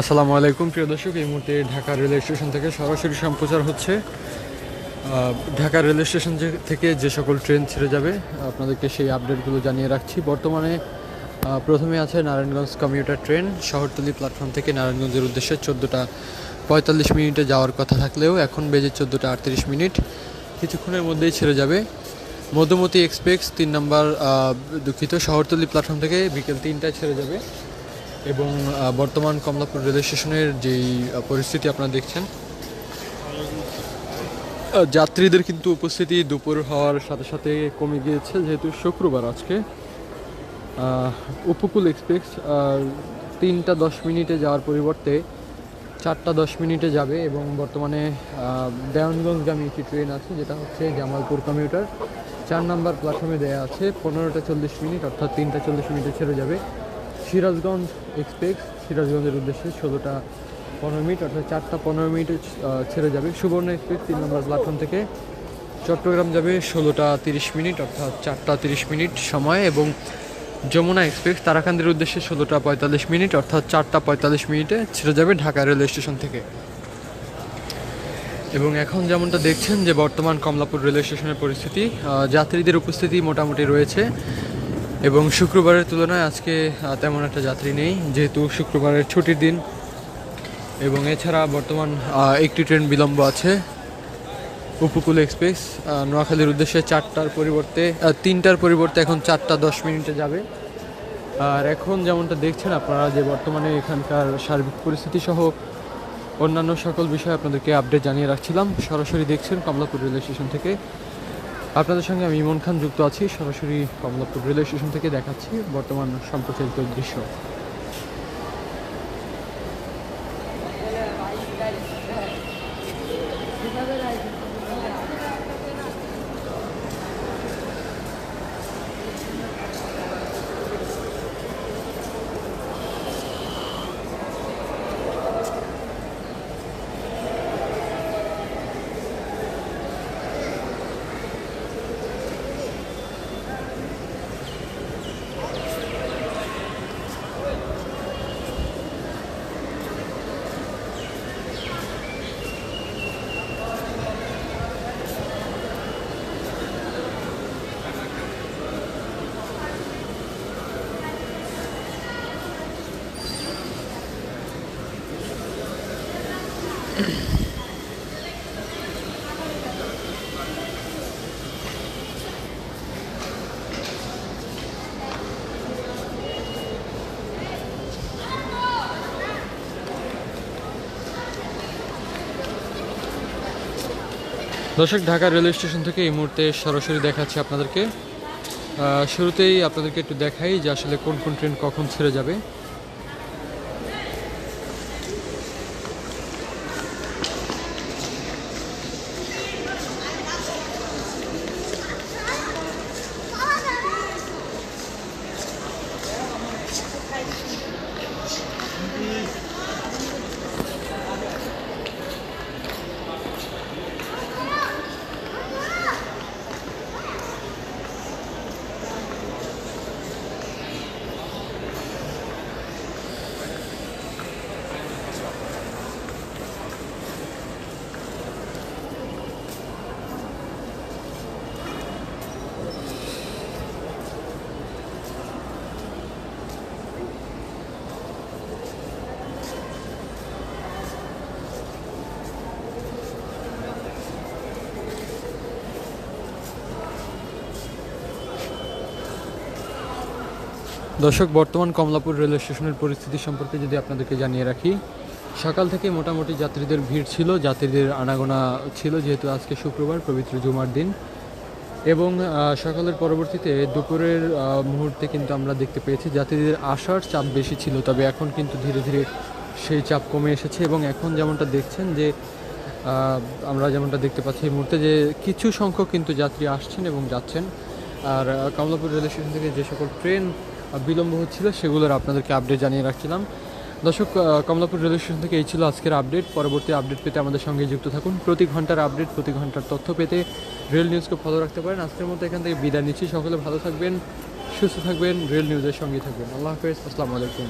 আসসালামু আলাইকুম প্রিয় দর্শক, এই মুহূর্তে ঢাকা রেল স্টেশন থেকে সরাসরি সম্প্রচার হচ্ছে। ঢাকা রেল স্টেশন থেকে যে সকল ট্রেন ছেড়ে যাবে আপনাদেরকে সেই আপডেটগুলো জানিয়ে রাখছি। বর্তমানে প্রথমে আছে নারায়ণগঞ্জ কমিউটার ট্রেন শহরতলি প্ল্যাটফর্ম থেকে নারায়ণগঞ্জের উদ্দেশ্যে 14টা 45 মিনিটে যাওয়ার কথা থাকলেও এখন বেজে 14টা 38 মিনিট, কিছুক্ষণের মধ্যেই ছেড়ে যাবে। মধুমতি এক্সপ্রেস 3 নম্বর শহরতলি প্ল্যাটফর্ম থেকে বিকেল 3টায় ছেড়ে যাবে। এবং বর্তমান কমলাপুর রেল স্টেশনের যেই পরিস্থিতি আপনারা দেখছেন, যাত্রীদের কিন্তু উপস্থিতি দুপুর হওয়ার সাথে সাথে কমে গিয়েছে, যেহেতু শুক্রবার আজকে। উপকূল এক্সপ্রেস 3টা 10 মিনিটে যাওয়ার পরিবর্তে 4টা 10 মিনিটে যাবে। এবং বর্তমানে দেওয়ানগঞ্জগামী একটি ট্রেন আছে, যেটা হচ্ছে জামালপুর কমিউটার 4 নম্বর প্ল্যাটফর্মে দেওয়া আছে 15টা 40 মিনিট, অর্থাৎ 3টা 40 মিনিটে ছেড়ে যাবে। সিরাজগঞ্জ এক্সপ্রেস সিরাজগঞ্জের উদ্দেশ্যে 16টা 15 মিনিট, অর্থাৎ 4টা 15 মিনিটে ছেড়ে যাবে। সুবর্ণ এক্সপ্রেস 3 নম্বর প্ল্যাটফর্ম থেকে চট্টগ্রাম যাবে 16টা 30 মিনিট, অর্থাৎ 4টা 30 মিনিট সময়। এবং যমুনা এক্সপ্রেস তারাকান্দির উদ্দেশ্যে 16টা 45 মিনিট, অর্থাৎ 4টা 45 মিনিটে ছেড়ে যাবে ঢাকা রেল স্টেশন থেকে। এবং এখন যেমনটা দেখছেন যে বর্তমান কমলাপুর রেল স্টেশনের পরিস্থিতি, যাত্রীদের উপস্থিতি মোটামুটি রয়েছে। এবং শুক্রবারের তুলনায় আজকে তেমন একটা যাত্রী নেই, যেহেতু শুক্রবারের ছুটির দিন। এবং এছাড়া বর্তমান একটি ট্রেন বিলম্ব আছে, উপকূল এক্সপ্রেস নোয়াখালীর উদ্দেশ্যে 3টার পরিবর্তে এখন 4টা 10 মিনিটে যাবে। আর এখন যেমনটা দেখছেন আপনারা যে বর্তমানে এখানকার সার্বিক পরিস্থিতি সহ অন্যান্য সকল বিষয়ে আপনাদেরকে আপডেট জানিয়ে রাখছিলাম। সরাসরি দেখছেন কমলাপুর রেল স্টেশন থেকে। আপনাদের সঙ্গে আমি ইমন খান যুক্ত আছি, সরাসরি কমলাপুর রেল স্টেশন থেকে দেখাচ্ছি বর্তমান সম্প্রচারিত দৃশ্য। দর্শক, ঢাকা রেলওয়ে স্টেশন থেকে এই মুহূর্তে সরাসরি দেখাচ্ছি আপনাদেরকে। শুরুতেই আপনাদেরকে একটু দেখাই যে আসলে কোন কোন ট্রেন কখন ছেড়ে যাবে। দর্শক, বর্তমান কমলাপুর রেল স্টেশনের পরিস্থিতি সম্পর্কে যদি আপনাদেরকে জানিয়ে রাখি, সকাল থেকে মোটামুটি যাত্রীদের ভিড় ছিল, যাত্রীদের আনাগোনা ছিল, যেহেতু আজকে শুক্রবার পবিত্র জুমার দিন। এবং সকালের পরবর্তীতে দুপুরের মুহূর্তে কিন্তু আমরা দেখতে পেয়েছি যাত্রীদের আসার চাপ বেশি ছিল, তবে এখন কিন্তু ধীরে ধীরে সেই চাপ কমে এসেছে। এবং এখন যেমনটা দেখছেন যে আমরা যেমনটা দেখতে পাচ্ছি এই মুহূর্তে যে কিছু সংখ্যক কিন্তু যাত্রী আসছেন এবং যাচ্ছেন। আর কমলাপুর রেল স্টেশন থেকে যে সকল ট্রেন বিলম্ব হচ্ছিল সেগুলোর আপনাদেরকে আপডেট জানিয়ে রাখছিলাম। দর্শক, কমলাপুর রেল স্টেশন থেকে এই ছিল আজকের আপডেট। পরবর্তী আপডেট পেতে আমাদের সঙ্গে যুক্ত থাকুন। প্রতি ঘন্টার আপডেট, প্রতি ঘন্টার তথ্য পেতে রেল নিউজকে ফলো রাখতে পারেন। আজকের মতো এখান থেকে বিদায় নিচ্ছি। সকলে ভালো থাকবেন, সুস্থ থাকবেন, রেল নিউজের সঙ্গে থাকবেন। আল্লাহ হাফেজ, আসসালামু আলাইকুম।